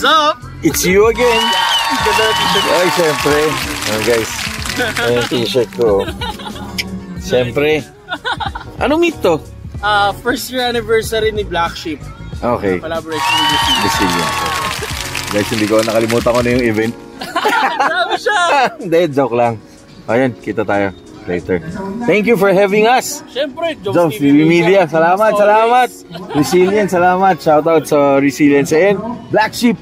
up? It's you again. Ay, syempre. Oh, guys. Ayan t-shirt ko. Syempre. Anong meet to? First year anniversary ni Black Sheep. Okay. Collaboration with Resilience. Guys, hindi ko nakalimutan ko na yung event. Grabe siya! Hindi, joke lang. Ayan, kita tayo later. Thank you for having us. Syempre, Joms TV Media. Salamat, salamat. Resilience, salamat. Shoutout sa Resilience and Black Sheep.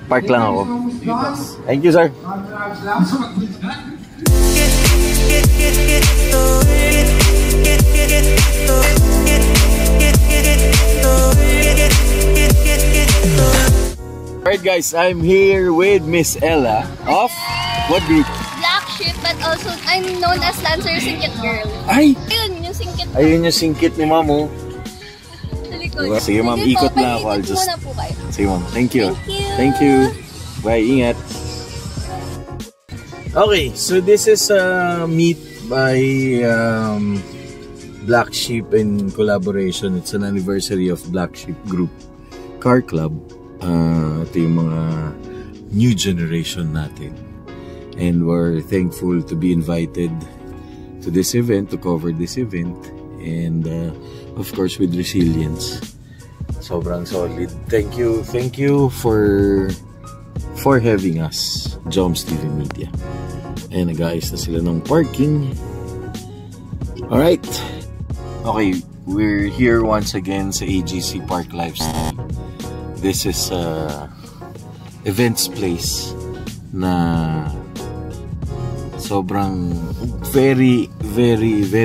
Park lang ako. Thank you, sir. Alright guys, I'm here with Miss Ella of what group? Black Sheep, but also I'm known as Lancer Singkit Girl. Ay! Ayun, yung singkit. Ayun yung singkit ni ma'am, oh. Diba? Sige ma'am, ikot na ako. I'll just... Sige ma'am, thank you. Thank you. Bye, ingat. Okay, so this is a meet by Black Sheep in collaboration. It's an anniversary of Black Sheep Group Car Club. Ito yung mga new generation natin. And we're thankful to be invited to this event, to cover this event. And of course with Resilience. Sobrang solid. Thank you for having us, Joms TV Media. And nag-aayos na sila ng parking. Alright. Okay, we're here once again sa AGC Park Lifestyle. This is events place na sobrang very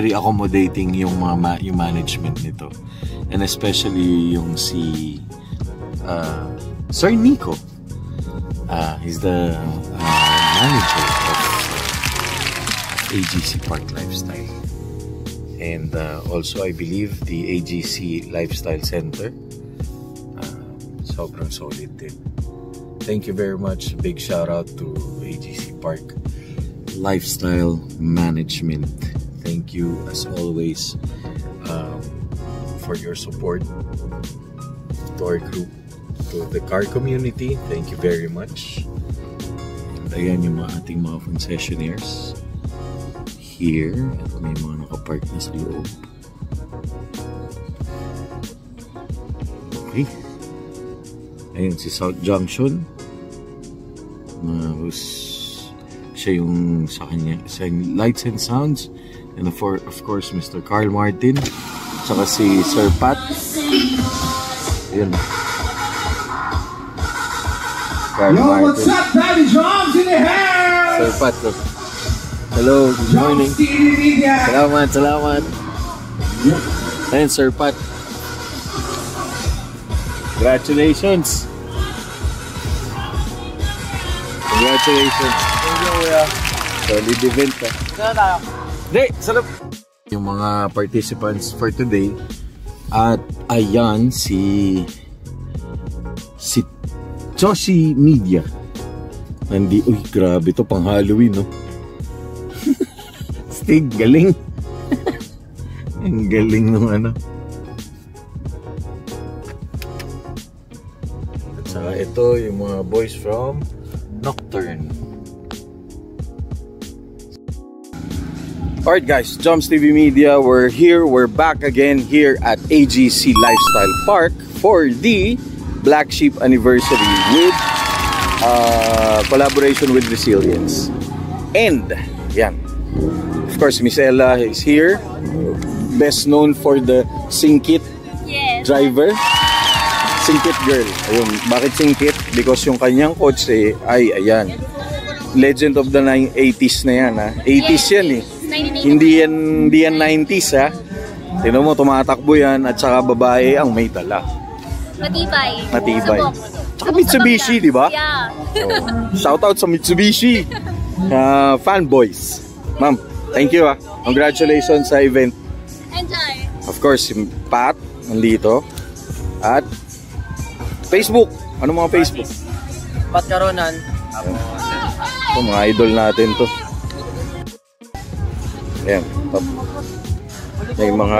accommodating yung yung management nito, and especially yung si Sir Nico. He's the manager of AGC Park Lifestyle, and also I believe the AGC Lifestyle Center. Sobrang solid din. Thank you very much. Big shout out to AGC Park Lifestyle Management. Thank you as always for your support to our group, to the car community. Thank you very much. And ayan yung ating mga concessionaires here, at may mga nakapark na sa loob. Okay. Ayun si South Junction, siya yung sa kanya, sa Lights and Sounds, and of course Mr. Carl Martin, saka si Sir Pat. Ayun, Carl Martin. What's up, Daddy Joms in the house? Sir Pat, hello, good morning. Salamat. Ayun, Sir Pat. Congratulations! Congratulations! Thank you, kuya. Solid event, ha? Saan tayo? Hindi, sarap! Yung mga participants for today, at ayan si Joshi Media. Uy, grabe to, pang Halloween, no? Stig, galing! Ang galing nung ano. Ito yung mga boys from Nocturne. Alright guys, Joms TV Media, we're back again here at AGC Lifestyle Park for the Black Sheep anniversary with collaboration with Resilience. And yan, of course Miss Ella is here, best known for the Singkit driver. Singkit girl. Ayun, bakit Singkit? Because yung kanyang coach ay ayan. Legend of the 80s na yan, ha. 80s yan eh. Hindi yan 90s, ha. Tingnan mo, tumatakbo yan at saka babae ang may dala. Matibay. Tsaka Mitsubishi, di ba? Yeah. Oh, shout out sa Mitsubishi. Fanboys. Ma'am, thank you, ha. Congratulations sa event. Enjoy. Of course, si Pat nandito. At Facebook. Ano mga Facebook? Pat Caronan. Ito, mga idol natin to. Ayan. Yung mga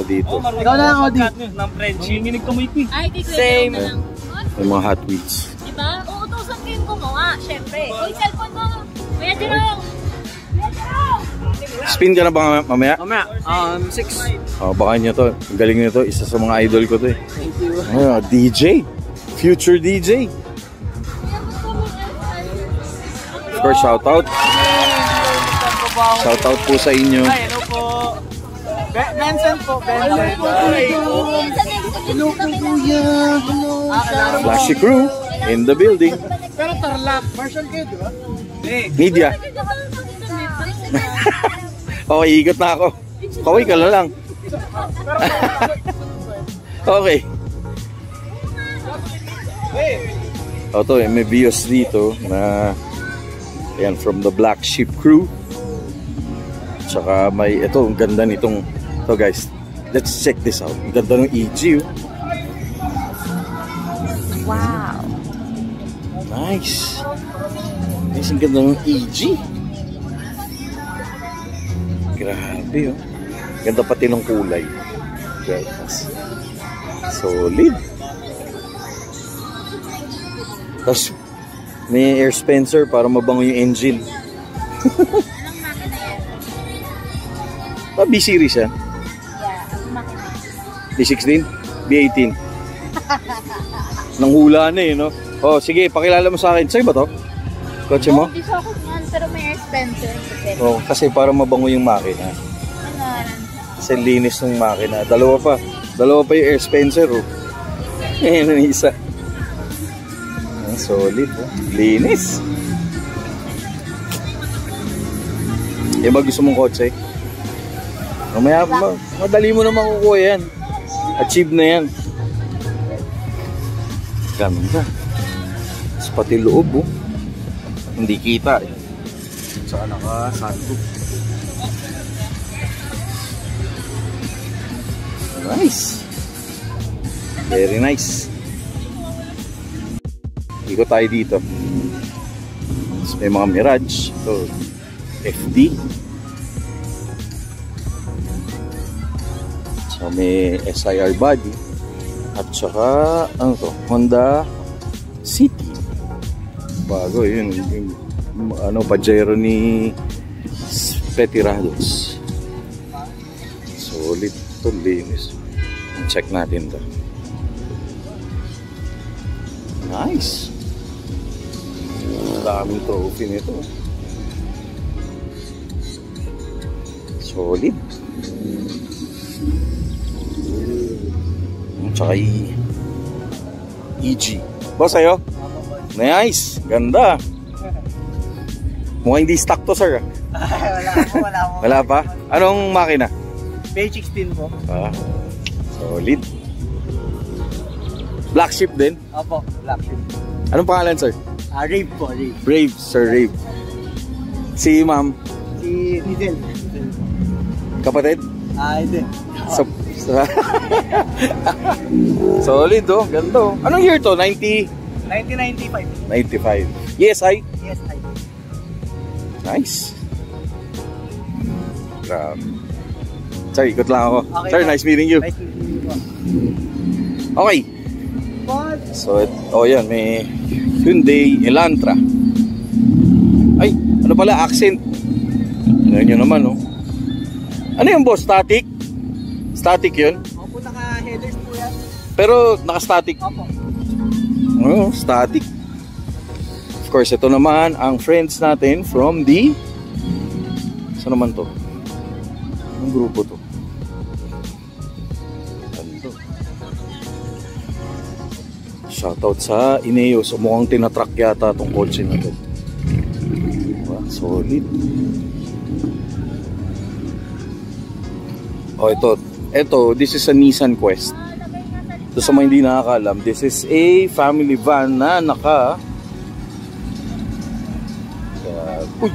dito. Ikaw na lang, Odi. Ng French. Hinginig ko mo ito. Same. Yung mga Hot Wheels. Diba? Uutusan ko yung gumawa, syempre. Uy, cellphone mo! Kuya Jerome! Kuya Jerome! Spin ka na ba mamaya? Mamaya, 6. Oh, baka nyo to. Ang galing nyo to. Isa sa mga idol ko to eh. Thank you. DJ. Future DJ. Of course, shout out. Shout out po sa inyo. Hi, hello po. Benson po, Benson. Hello po, kuya! Flashy crew in the building. Pero Tarlac, Marshall kayo, di ba? Media. Okay, ikot na ako. Kaway ka na lang. Okay. O to, may bios dito na ayan, from the Black Sheep crew. Tsaka may, ito, ang ganda nitong to guys. Let's check this out. Ang ganda ng EG. Wow! Nice. Nice, ang ganda ng EG. Grabe, oh. Ganda pati ng kulay. Guys. Solid. Tapos, may air dispenser para mabango yung engine. B-series yan? B16? B18? Nanghula na eh, no? Oh, sige, pakilala mo sa akin. Sa'yo ba to? Kotse mo? Hindi sa ako yan, pero may air dispenser. Oh, kasi para mabango yung makina. Kasi linis ng makina. Dalawa pa yung air dispenser, oh. Ayan ang isa. Solid, oh. Linis. Eh, ba gusto mong kotse? Mamaya, madali mo na makukuha yan. Achieve na yan. Ganda. Tapos pati loob, oh. Hindi kita, eh. Saka naka-sunroof. Nice. Very nice. Ikot tayo dito. Tapos may mga Mirage. Ito, FD. So may SIR body. At saka, ano to? Honda City. Bago yun. Yung Pajero ni Petirados. Solid. Ito, linis. Check natin to. Nice. Daming trophy nito. Solid. Tsaka EG. Boss, ayo? Nice. Ganda. Mukhang hindi stock to, sir. Wala pa? Anong makina? Page 16 po. Solid. Black Sheep din? Opo, Black Sheep. Anong pangalan, sir? Rave po, Rave. Brave, Sir Rave. Si ma'am? Si Nidel. Kapatid? Hindi. Solid, oh. Ganda, oh. Anong year to? 1995. 95. Yes, I? Yes, I. Nice. Grabe. Sir, ikot lang ako. Okay, sir, po. nice meeting you. Nice meeting you po. Okay. So, yan, may Hyundai Elantra. Ay, ano pala, accent. Ngayon nyo naman, oh. Ano yung boss? Static? Static yun? Opo, naka-headers po yan. Pero, naka-static. Opo. Oh, static. Of course, ito naman ang friends natin from the... Saan naman to? Anong grupo to? Shoutout sa Ineos. So, mukhang tinatrack yata itong kotse na ito. Diba? Solid. Oh, ito, this is a Nissan Quest. So, sa mga hindi nakakaalam, this is a family van na naka uy!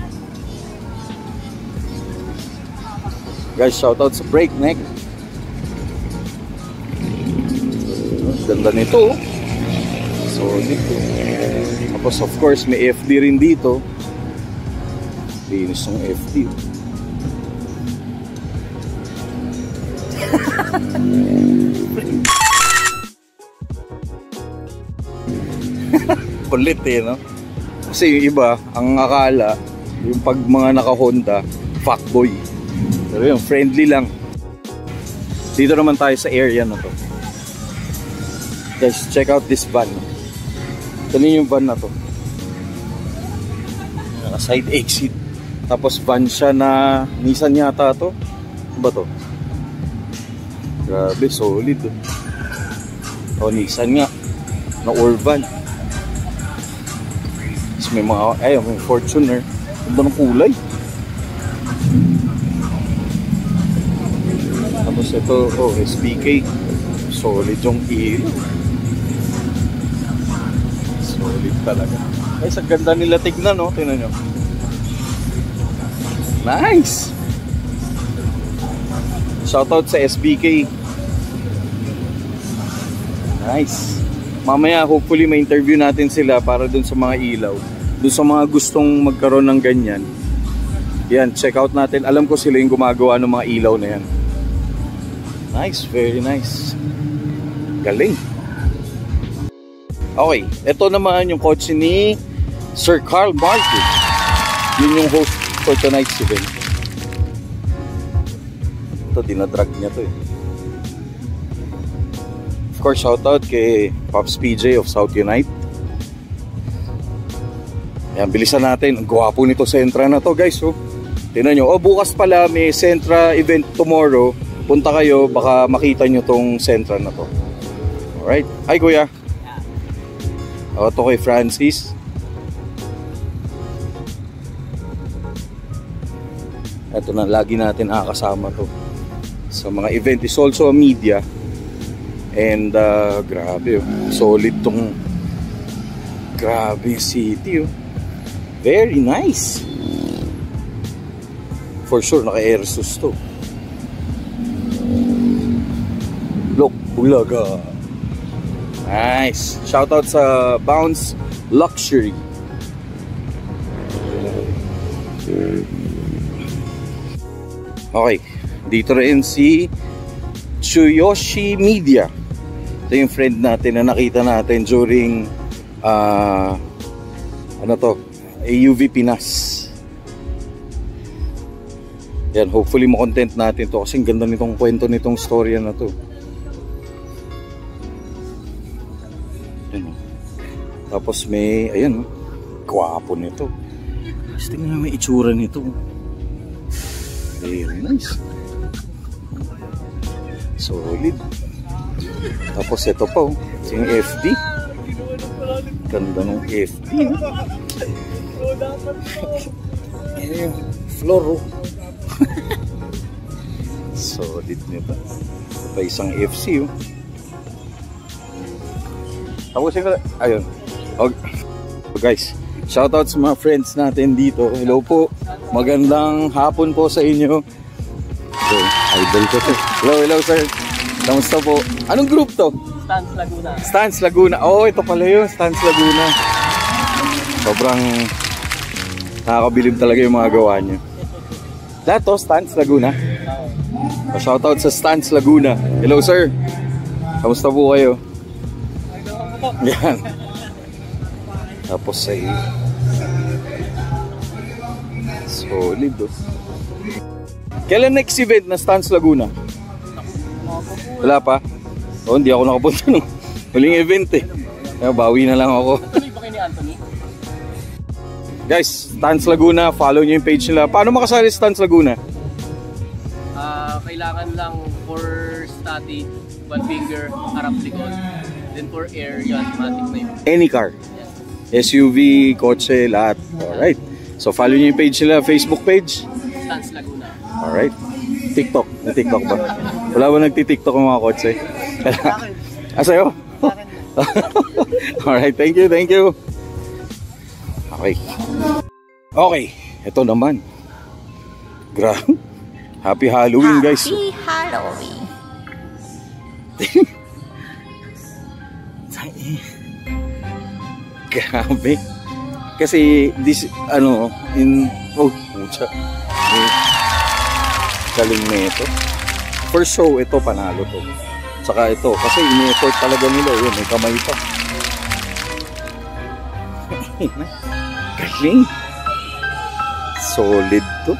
Guys, shoutout sa Breakneck. Ganda nito. Solid. Tapos of course may FD rin dito. Linis ng FD. Kulit eh, no? Kasi yung iba, ang akala, yung pag mga naka-Honda, fuckboy. Pero yun, friendly lang. Dito naman tayo sa area na to. Guys, check out this van. Kanina yung van na to. Side exit. Tapos van siya na Nissan yata to. Ano ba to? Grabe, solid. O, Nissan nga. Na Orvan. Tapos may mga, ayun, may Fortuner. Ano ba ng kulay? Tapos ito, oh, SPK. Solid yung ilaw. Solid talaga. Ay, sa ganda nila tignan, no? Tingnan nyo. Nice! Shoutout sa SBK. Nice. Mamaya, hopefully, may interview natin sila para dun sa mga ilaw. Dun sa mga gustong magkaroon ng ganyan. Yan, check out natin. Alam ko sila yung gumagawa ng mga ilaw na yan. Nice, very nice. Galing. Okay, ito naman yung kotse ni Sir Carl Martin. Yun yung host for tonight's event. Ito, dinadrag niya to eh. Of course, shoutout kay Pops PJ of South Unite. Yan, bilisan natin. Ang gwapo nito Sentra na to, guys. Oh. Tingnan nyo. Oh, bukas pala may Sentra event tomorrow. Punta kayo, baka makita nyo tong Sentra na to. Alright. Hi, kuya. O, ito kay Francis. Ito na, lagi natin nakakasama to sa mga event. Is also a media. And grabe, oh. Solid tong grabe city. Oh. Very nice. For sure, naka-airsus to. Look, ulaga. Nice. Shoutout sa Bounce Luxury. Okay, dito rin si Tsuyoshi Media. Ito yung friend natin na nakita natin during ano to, AUV Pinas. Yan, hopefully mo-content natin to kasi ang ganda nitong kwento nitong storya na to. Yan. Tapos may, ayan, gwapo nito. Tapos tingnan may itsura nito. Very nice. Solid. Tapos ito pa, oh. Yung FD. Ganda ng FD. Ayan yung floor, oh. Solid nito. Ito pa isang FC, oh. Tapos yung, ayun. Okay. So guys, shoutout sa mga friends natin dito. Hello po. Magandang hapon po sa inyo. So, idol ko to. Hello sir. Kamusta po? Anong group to? Stans Laguna. Stans Laguna. Oh, ito pala yun. Stans Laguna. Sobrang nakakabilib talaga yung mga gawa nyo. Lahat to, Stans Laguna. Shoutout sa Stans Laguna. Hello sir. Kamusta po kayo? Yan. Tapos ay solid, oh. Kailan next event na Stans Laguna? Wala pa? Oh, hindi ako nakapunta nung huling event eh. Kaya bawi na lang ako. Tuloy ba kayo ni Anthony? Guys, Stans Laguna, follow nyo yung page nila. Paano makasali sa Stans Laguna? Kailangan lang for static, one finger, harap likod. Then for air, yun, automatic na yun. Any car. SUV, kotse, lahat. Alright. So follow nyo yung page nila, Facebook page. Stans Laguna. Alright. TikTok. May TikTok ba? Wala ba nagti-TikTok ng mga kotse? Ah, sa'yo? Alright, thank you. Okay. Okay, ito naman. Grabe. Happy Halloween, guys. Happy Halloween. Grabe. Kasi this ano in pucha. Galing nito. First show ito panalo to. Saka ito kasi ini-effort talaga nila yun, may kamay pa. Galing. Solid to.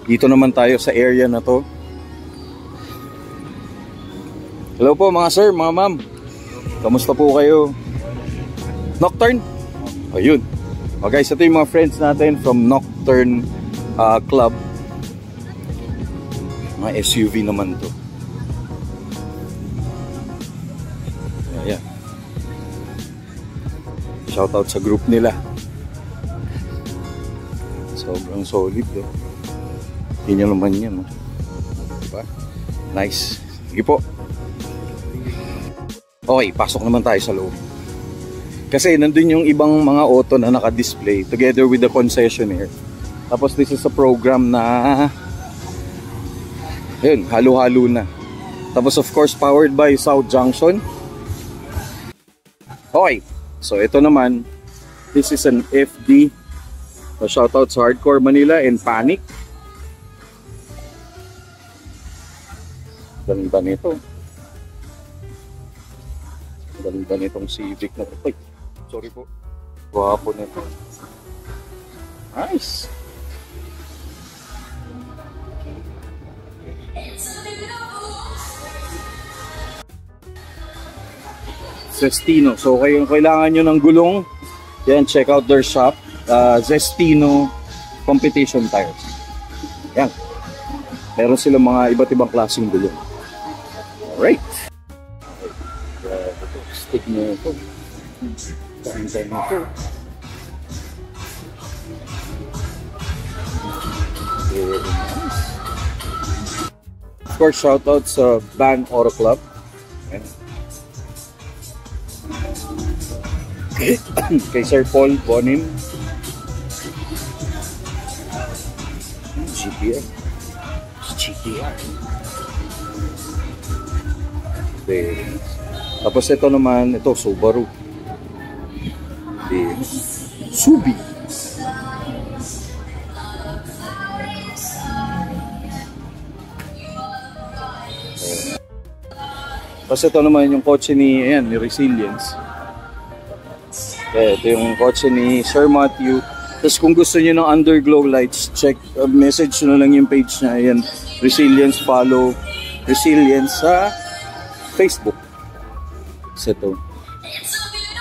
Dito naman tayo sa area na to. Hello po mga sir, mga ma'am. Kamusta po kayo? Nocturne? Ayun. Oh, guys, ito yung mga friends natin from Nocturne Club. Mga SUV naman to. Ayan. Shoutout sa group nila. Sobrang solid eh. Hindi nyo naman yan. Diba? Nice. Sige po. Okay, pasok naman tayo sa loob. Kasi nandun yung ibang mga auto na naka-display together with the concessionaire. Tapos this is a program na ayun, halo-halo na. Tapos of course powered by South Junction. Okay, so ito naman, this is an FD. So shoutout sa Hardcore Manila and Panic. Ganda nito. Ganda nitong Civic na ito. Sorry po. Guwapo nito. Nice. Zestino. So kung kailangan nyo ng gulong, yan, check out their shop. Zestino Competition Tires. Yan. Meron silang mga iba't ibang klaseng gulong. Alright. Stick nyo ito. Pantay mo ito. Very nice. Of course, shoutout sa Bang Auto Club. Ayan. Kay Sir Paul Bonin. GTR. GTR. Very nice. Tapos ito naman, ito Subaru. Subi. Tapos ito naman yung kotse ni, ayan, ni Resilience. Ito yung kotse ni Sir Matthew. Tapos kung gusto niyo ng underglow lights, check, message nyo na lang yung page niya. Ayan, Resilience, follow Resilience sa Facebook. So ito,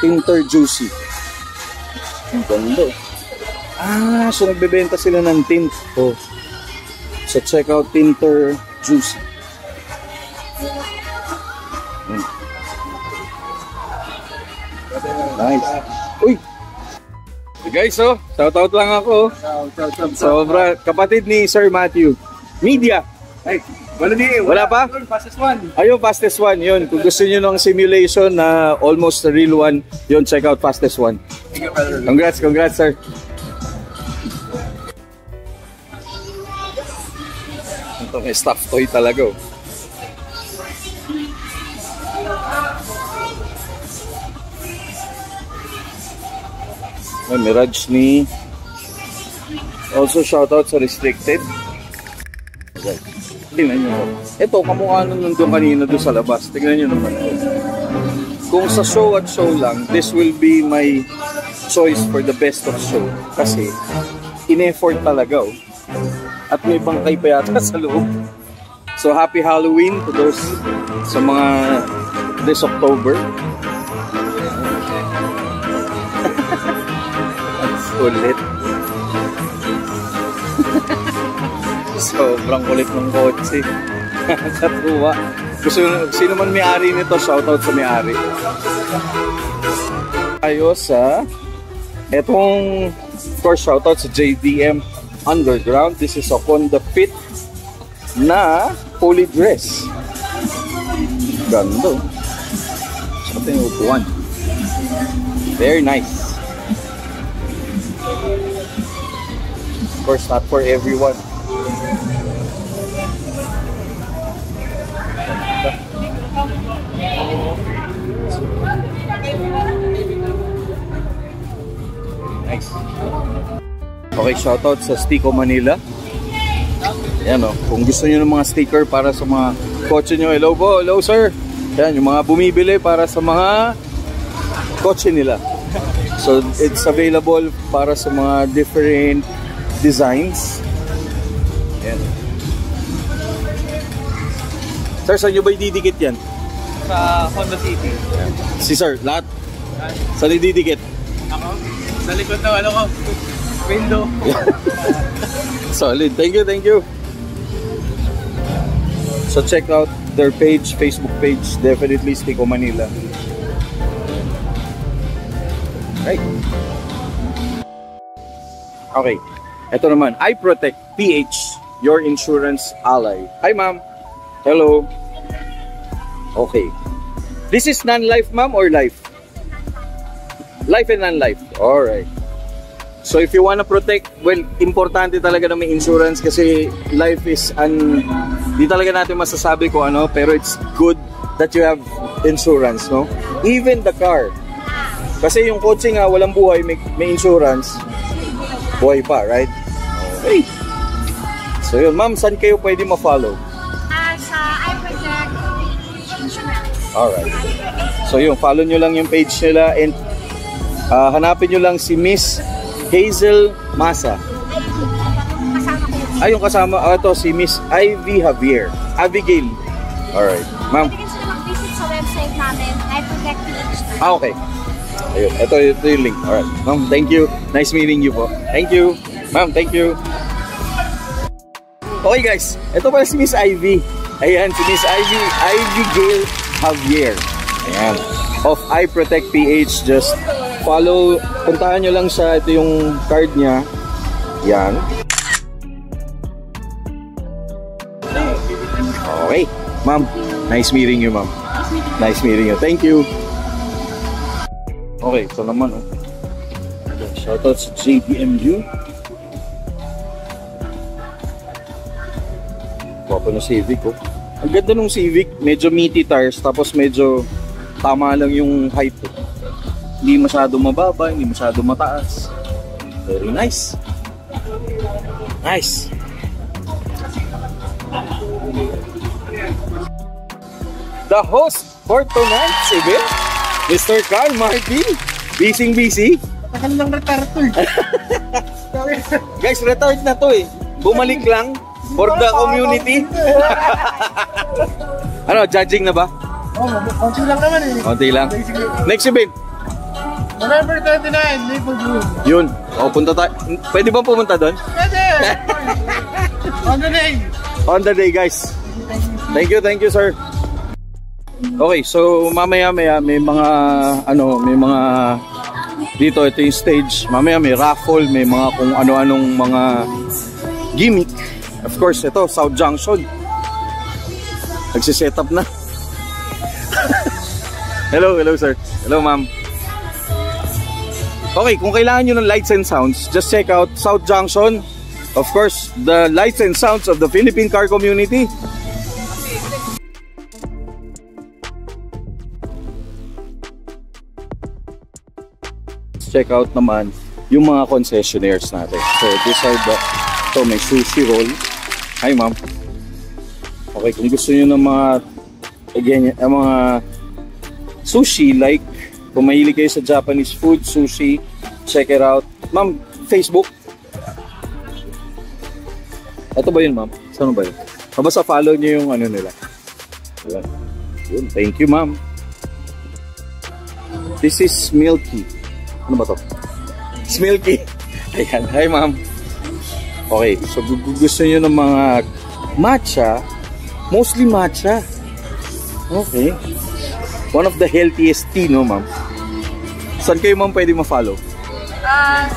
Tinter Juicy. Ang ganda. So nagbebenta sila ng tint. Oh. So check out Tinter Juicy. Nice. Uy! So guys, oh, shoutout lang ako. Sobra, kapatid ni Sir Matthew. Media. Ay, wala pa? Fastest one. Ayun, Fastest One. Yun, kung gusto nyo ng simulation na almost a real one, yun, check out Fastest One. Congrats, sir. Ito may stuff toy talaga. Oh. May Mirage ni. Also shoutout sa Restricted. Okay. Tingnan nyo. Ito, kamukha nung nandun kanina doon sa labas. Tingnan nyo naman. Kung sa show at show lang, this will be my choice for the best of show. Kasi, in-effort talaga. Oh. At may bangkay pa yata sa loob. So, happy Halloween to those sa mga this October. That's ulit. Sobrang kulit ng kotse. Katuwa. Sino man may-ari nito, shoutout sa may-ari. Tayo sa etong, of course, shoutout sa JDM Underground. This is a Honda Fit na fully dress. Ganda. So, ito yung upuan. Very nice. Of course, not for everyone. Nice. Okay, shoutout sa Stico Manila. Ayan o, kung gusto nyo ng mga sticker para sa mga kotse nyo. Hello po, hello sir. Yan, yung mga bumibili para sa mga kotse nila. So, it's available para sa mga different designs. Yan. Sir, saan nyo ba ididikit yan? Sa Honda City. Si sir, lahat? Saan ididikit? Ako? Sa likod ng ano ko? Window. Solid. Thank you, thank you. So check out their page, Facebook page, definitely Stico Manila. Right. Okay. Ito naman, iProtect PH, your insurance ally. Hi, ma'am. Hello. Okay. This is non-life, ma'am, or life? Life and non-life. Alright. So if you wanna protect, well, importante talaga na may insurance kasi life is di talaga natin masasabi ko ano, pero it's good that you have insurance, no? Even the car. Kasi yung kotse nga, walang buhay, may insurance, buhay pa, right? Okay. So yun, ma'am, saan kayo pwede ma-follow? Sa iProtect Insurance. Alright. So yun, follow nyo lang yung page nila and hanapin nyo lang si Miss Hazel Masa. Kasama ko yun. Ay, yung kasama, ito si Miss Ivy Javier. Abigail. Alright. Ma'am. Pwede sila mag-visit sa website namin, iProtect PH. Okay. Ayun, ito yung link. Alright. Ma'am, thank you. Nice meeting you po. Thank you. Ma'am, thank you. Okay guys, ito pala si Miss Ivy. Ayan, si Miss Abigail Javier. Ayan. Of iProtect PH. Just follow, puntahan nyo lang siya. Ito yung card niya. Yan. Okay. Ma'am, nice meeting you, ma'am. Nice meeting you. Thank you. Okay, ito naman. Shoutout sa JBMU. Papa na Civic, oh. Ang ganda nung Civic. Medyo meaty tires, tapos medyo tama lang yung height. Hindi masyado mababa, hindi masyado mataas. Very nice. Nice. The host for tonight's event, Mr. Carl Martin. Busy. Tagal ng retard to eh. Guys, retired na to eh. Bumalik lang for the community. Ano, judging na ba? Oo, konti lang naman eh. Konti lang. Next event. November 29, Maple Bloom. Yun. O, punta tayo. Pwede ba pumunta doon? Pwede! On the day! On the day, guys. Thank you, sir. Okay, so mamaya may mga dito, ito yung stage. Mamaya may raffle, may mga kung ano-anong mga gimmick. Of course, ito, South Junction. Nagsiset up na. Hello, sir. Hello, ma'am. Okay, kung kailangan nyo ng lights and sounds, just check out South Junction. Of course, the lights and sounds of the Philippine car community. Check out naman yung mga concessionaires natin. So, these are may sushi roll. Hi, ma'am. Okay, kung gusto nyo ng mga sushi, like, kung mahilig kayo sa Japanese food, sushi, check it out. Ma'am, Facebook? Ito ba yun, ma'am? Saan ba yun? Basta follow nyo yung nila. Yun. Thank you, ma'am. This is Milky. Ano ba to? Smilky. Ayan. Hi, ma'am. Okay. So, gusto nyo ng mga matcha. Mostly matcha. Okay. One of the healthiest tea, no, ma'am? Saan kayo, ma'am, pwede ma-follow?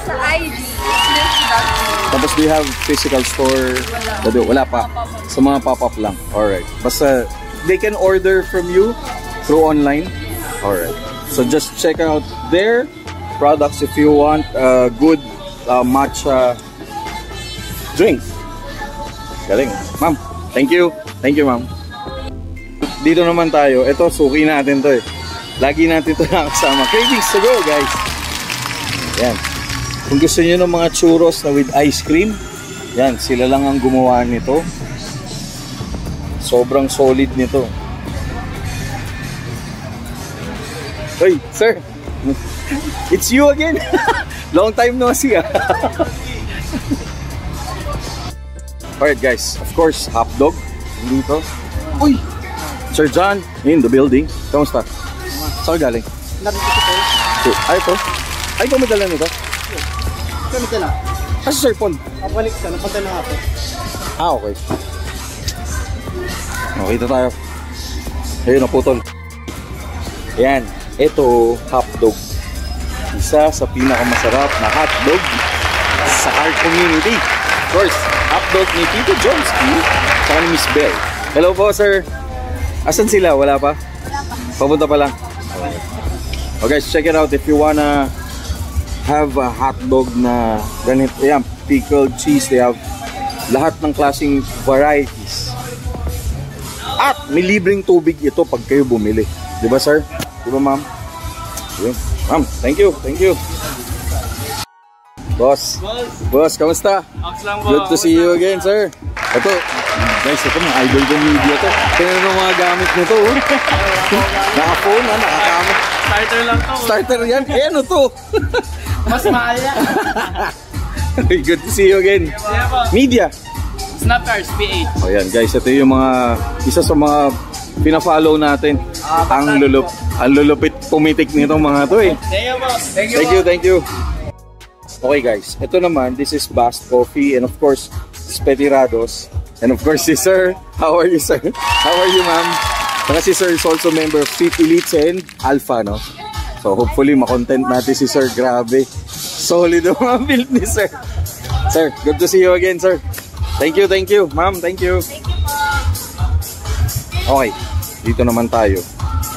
Sa IG, Smilky.com. Tapos, do you have physical store? Wala pa. Sa mga pop-up lang. Alright. Basta, they can order from you through online. Alright. So, just check out their products if you want a good matcha drink. Galing. Ma'am, thank you. Thank you, ma'am. Dito naman tayo. Ito, suki natin to eh. Lagi natin ito nakasama. Cravings to go, guys. Yan. Kung gusto nyo ng mga churros na with ice cream, yan, sila lang ang gumawa nito. Sobrang solid nito. Hey, sir. It's you again. Long time no see. Alright guys, of course, hotdog dito. Uy! Sir John, in the building. Kamusta? Saan ka galing? Ay, ito? Ay, ikaw may dala nito? Kami ka na. Kasi Sir Paul. Kapalik ka, napunta na ako. Ah, okay. Okay, ito tayo. Ayun, naputol. Ayan, ito, hotdog. Isa sa pinakamasarap na hotdog sa car community. Of course, hotdog ni Tito Jomski saka ni Miss Bell. Hello po, sir. Asan sila? Wala pa? Wala pa. Papunta pa lang. Okay, guys, check it out if you wanna have a hotdog na ganito. Ayan, pickled cheese. They have lahat ng klaseng varieties. At may libreng tubig ito pag kayo bumili. Di ba, sir? Di ba, ma'am? Yun. Ma'am, thank you. Thank you. Boss. Boss, kamusta? Good to see you again, sir. Ito, guys, ito mga idol ko media to. Tingnan mo mga gamit nito. Naka-phone, nakakamot. Starter lang to. Starter yan. Eh, ano to? Mas mahal yan. Good to see you again. Yeah, po. Media. Snapcars PH. O yan, guys, ito yung mga, isa sa mga pina-follow natin. Ang lulupit pumitik nitong mga to eh. Thank you, po. Thank you. Okay guys, ito naman, this is Bast Coffee and of course, Spetirados. And of course, si Sir. How are you, Sir? How are you, ma'am? Saka si Sir is also member of Fit Elites and Alpha, no? So hopefully, makontent natin si Sir. Grabe. Solid ang mga build ni Sir. Sir, good to see you again, Sir. Thank you. Ma'am, thank you. Okay, dito naman tayo.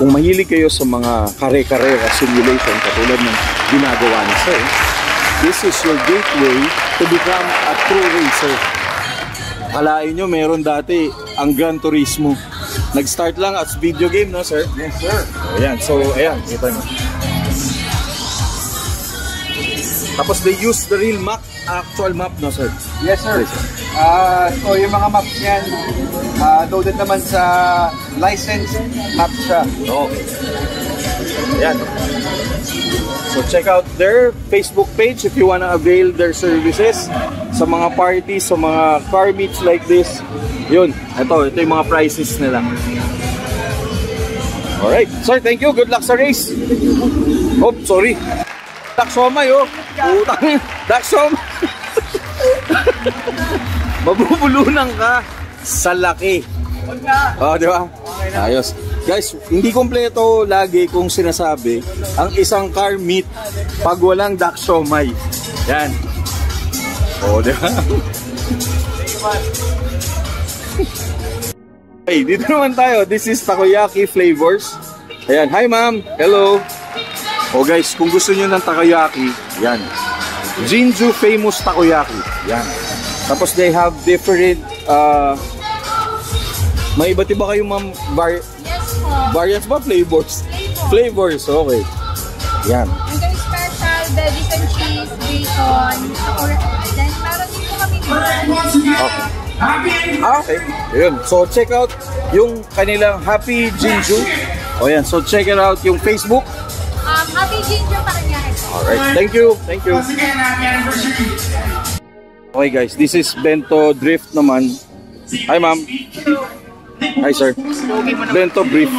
Kung mahilig kayo sa mga kare-karera simulation katulad ng ginagawa ni Sir, this is your gateway to become a true racer. Alain nyo, meron dati ang Gran Turismo. Nag-start lang as video game, no, sir? Yes, sir. Ayan, so, ayan, kita nyo. Tapos they use the real map, actual map, no, sir? Yes, sir. So yung mga maps yan, loaded naman sa licensed map siya. Okay. Ayan. So check out their Facebook page if you wanna avail their services sa mga parties, sa mga car meets like this. Yun, ito yung mga prices nila. Alright, sir, thank you. Good luck sa race. Oh, sorry. Daksomay, oh. Utang. Daksomay. Mabubulunan ka sa laki. Oh, di ba? Ayos. Guys, hindi kompleto lagi kung sinasabi ang isang car meet pag walang daksomay. Yan. Oh, di ba? Hey, dito naman tayo. This is takoyaki flavors. Ayan. Hi, ma'am. Hello. Oh, guys, kung gusto niyo ng takoyaki, yan. Jinju famous takoyaki. Yan. Tapos they have different may iba't iba kayong ma'am variants ba? Flavors? Flavors, okay. Yan. And there's special veggies and cheese, bacon, then meron din po kami Okay. Okay. Ayun. So, check out yung kanilang Happy Jinju. O yan. So, check it out yung Facebook. Happy Ginger Paranaque. Alright. Thank you. Thank you. Okay guys, this is Bento Drift naman. Hi ma'am. Hi sir. Bento Drift.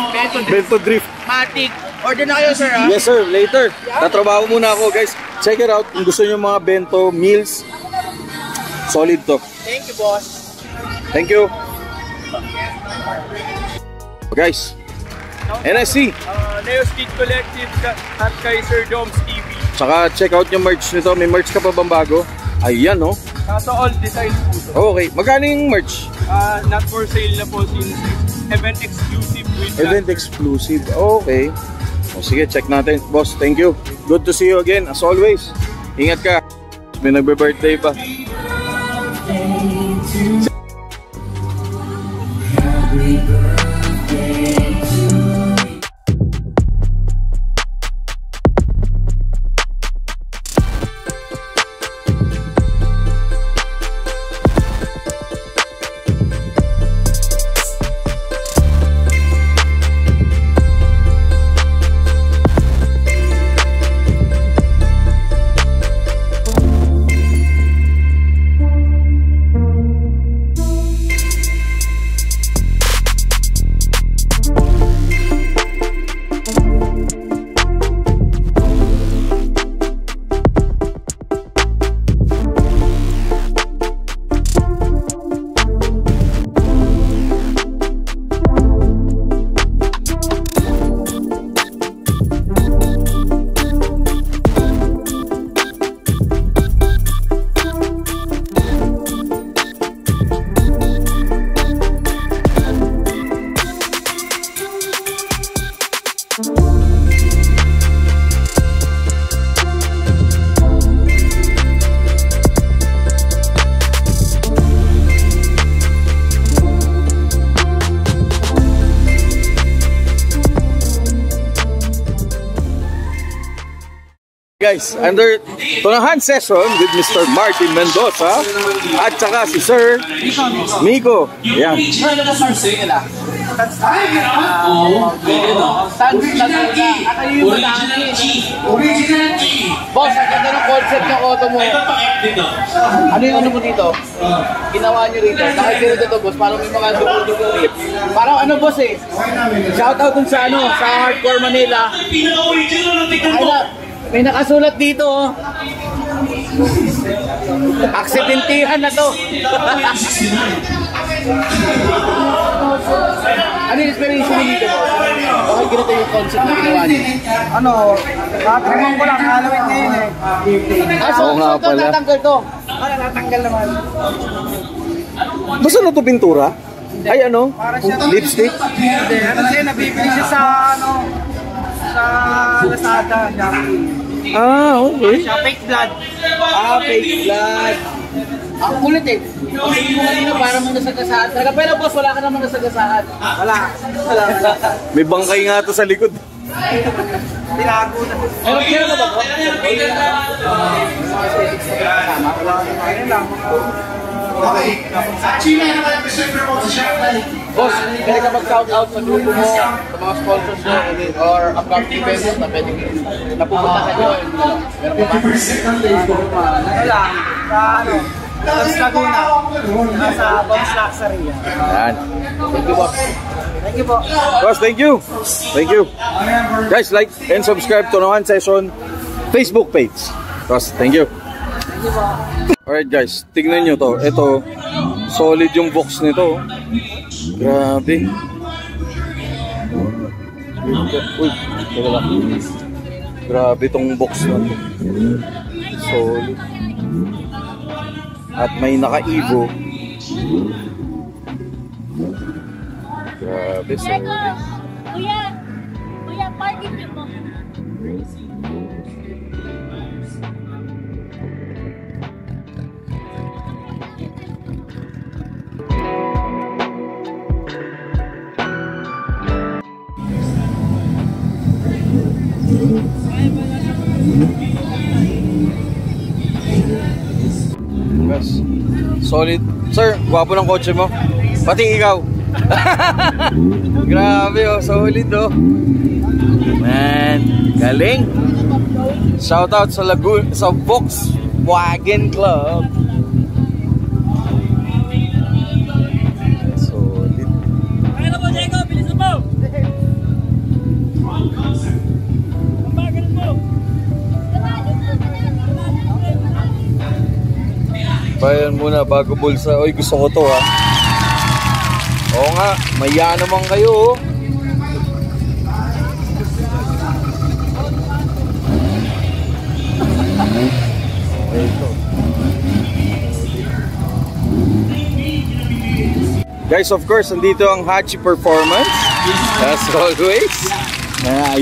Bento Drift. Matic. Order na kayo, sir, ha? Yes sir, later. Tatrabaho muna ako guys. Check it out kung gusto niyo mga bento meals. Solid to. Thank you, boss. Thank you. Guys, NSC. Neo Street Collective at kay Sir Doms TV. Tsaka check out yung merch nito. May merch ka pa bang bago? Ayan oh. Kaso all design po to. Okay, magkano yung merch? Not for sale na po since event exclusive with Event exclusive. Okay. O sige, check natin. Boss, thank you. Good to see you again as always. Ingat ka. May nagbe-birthday pa. Guys, under Tunahan session with Mr. Martin Mendoza at saka si Sir Miko. Yan. Boss, ang ganda ng concept ng auto mo. Ano yung ano mo dito? Ginawa nyo rito. Dahil dito to, boss, parang may mga dugo-dugo. Parang ano, boss eh. Shoutout dun sa ano, sa Hardcore Manila. May nakasulat dito, oh. Aksidentihan na to. Ano yung inspiration mo dito, boss? Bakit ganito yung concept na ginawa niyo? Ano, katripan ko lang, Halloween ngayon eh. Oo nga pala. Tatanggal to. Ano, natanggal naman. Basta na to pintura? Ay ano? Lipstick? Hindi, ano siya, nabibili siya sa ano, sa Lazada, Shopee. Ah, okay. Siya, fake blood. Fake blood. Ang kulit eh. Kasi yung kanina parang mga nasagasaan. Talaga, pero boss, wala ka naman nasagasaan. Wala. May bangkay nga to sa likod. Tinago na. Meron ka ba po? Ayun lang. Boss, pwede ka mag-shoutout sa grupo mo, sa mga sponsors nyo, or upcoming events na pwede napupuntahan nyo. Meron ka ba? Ano lang, sa ano, Bones Laguna. Nasa Bones Luxury. Yan. Thank you, boss. Thank you po. Boss, thank you. Thank you. Guys, like and subscribe to Tunahan Session Facebook page. Boss, thank you. Alright guys, tignan nyo to. Ito, solid yung box nito. Grabe. Uy, teka lang. Grabe tong box na to. Solid. At may naka-Evo. Grabe, solid. Kuya, party trip mo. Yes. Solid. Sir, gwapo ng kotse mo. Pati ikaw. Grabe oh, solid oh. Man, galing. Shoutout sa sa Volkswagen Club. Solid. Kaya mo, Diego, bilisan mo! Bagal mo! Bayan muna bago bulsa. Oy, gusto ko to ha. Oo nga, maya naman kayo oh. Guys, of course, nandito ang Hachi Performance. As always.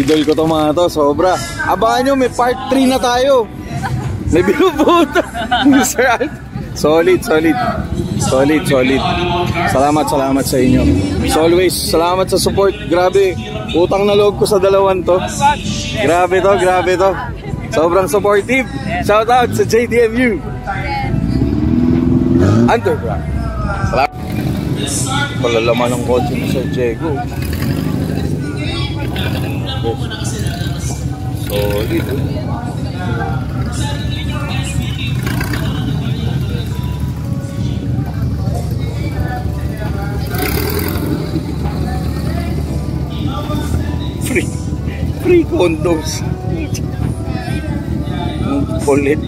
Idol ko to mga to, sobra. Abangan nyo, may part 3 na tayo. May binubuto. Sir Alt. Solid. Salamat sa inyo. So always, salamat sa support. Grabe, utang na loob ko sa dalawan to. Grabe to. Sobrang supportive. Shout out sa JDMU. Underground. Salamat. Palalaman ng kotse ni Sir Diego. Solid. Free condos. Kulit.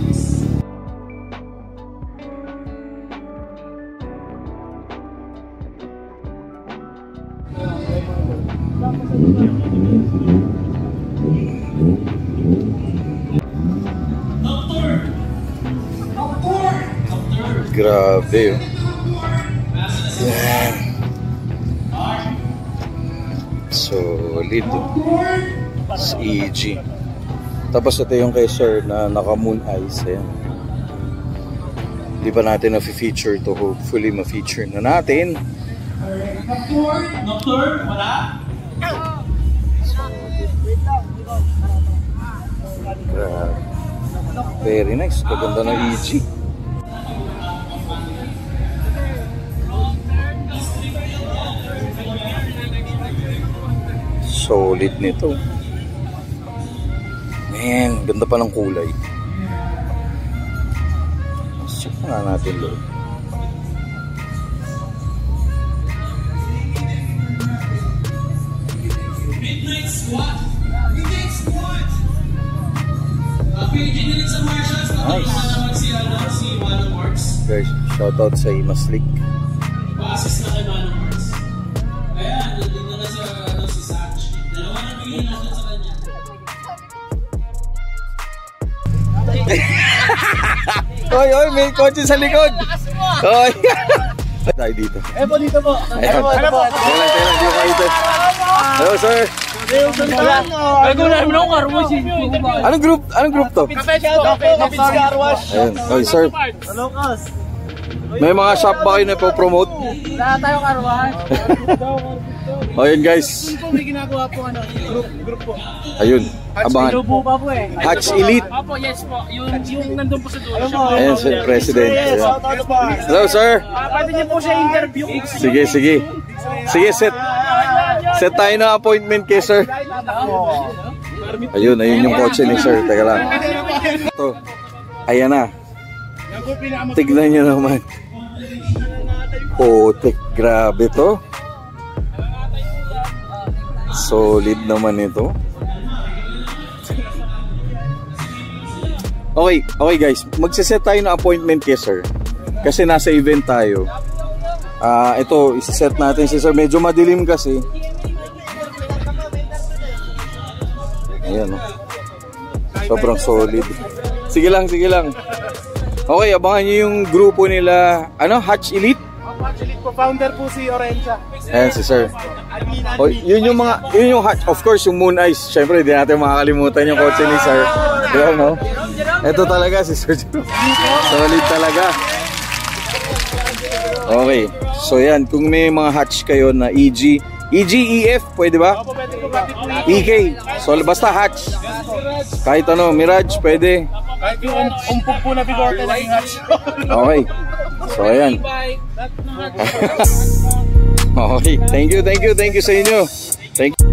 Grabe. Yan. Solid. Sa EG. Tapos ito yung kay Sir na naka moon eyes. Ayan. Di ba natin na-feature to? Hopefully ma-feature na natin. Nocturne, wala? Grabe. Very nice. Kaganda ng EG. Solid nito. Man, ganda pa ng kulay. Check na natin loob. Nice. Guys, shoutout sa Imaslik. Oy, oy, may kotse sa likod. Oy. Tayo dito. Po dito po. Ayan. Kailan, di ko kayo. Hello, sir. Anong group to? Ayan. Oy, sir. May mga shop ba kayo na po-promote? Wala tayo karwahan. O yun guys. May ginagawa po group po. Ayun, abangan. Po pa po eh. Hatch Elite. Apo, yes po. Yung nandun po sa dulo. Ayan, sir, President. Ayan. Hello, sir. Pwede niyo po siya interview. Sige, sige. Sige, set tayo ng appointment kay sir. Ayun, ayun yung kotse ni sir. Teka lang. Ito. Ayan na. Tignan nyo naman. Putik, grabe to. Solid naman ito. Okay guys, magsiset tayo ng appointment kay sir. Kasi nasa event tayo. Ito, isiset natin si sir. Medyo madilim kasi. Ayan o. Sobrang solid. Sige lang, sige lang. Okay, abangan nyo yung grupo nila. Ano? Hatch Elite? Hatch Elite po. Founder po si Orenza. Ayan si sir. O, yun yung Hatch. Of course, yung Moon Eyes. Siyempre, di natin makakalimutan yung kotse ni sir. Diba, no? Ito talaga si sir. Solid talaga. Okay. So yan, kung may mga hatch kayo na EG, EF, pwede ba? EK. So basta hatch. Kahit ano, Mirage, pwede. Kahit yung umpog po na bigote na yung hatch. Okay. So ayan. Okay. Thank you sa inyo. Thank you.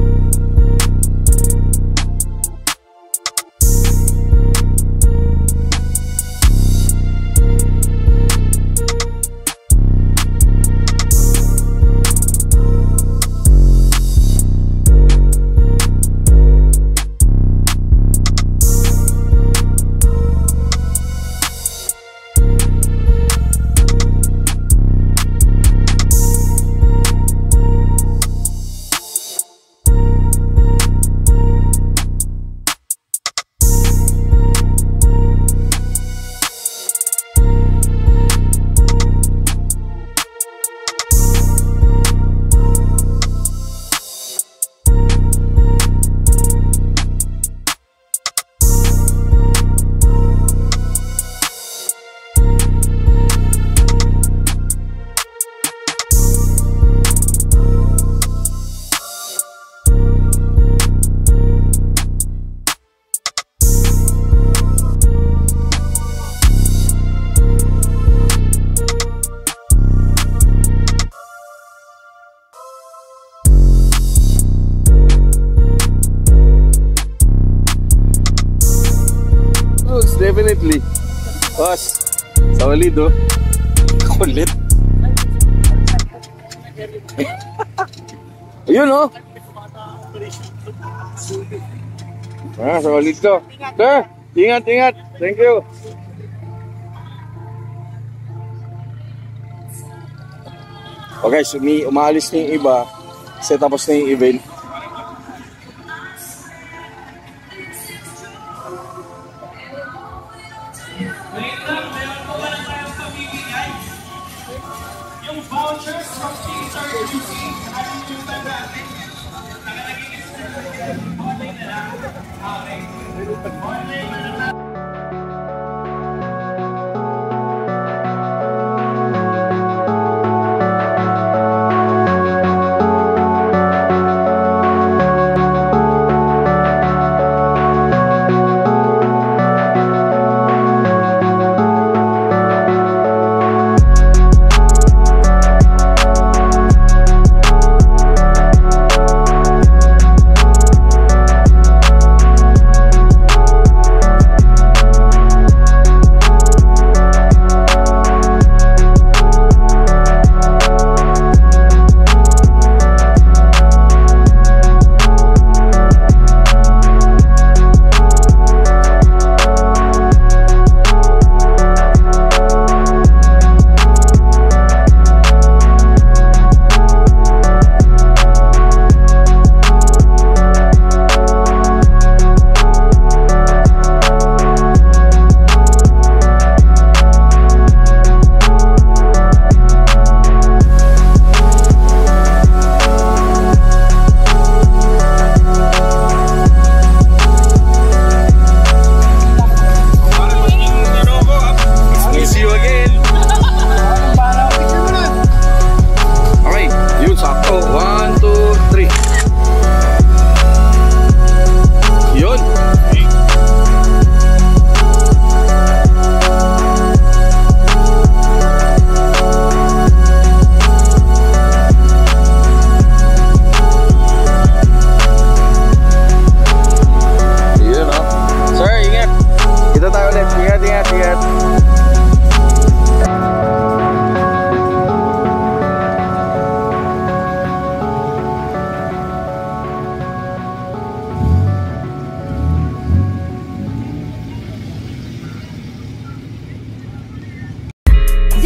Definitely. Boss, solid oh. Kulit. Ayun oh. Solid to. Sir, ingat. Thank you. Okay, so umaalis na yung iba. Kasi tapos na yung event.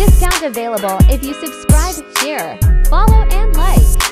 Discount available if you subscribe, share, follow, and like.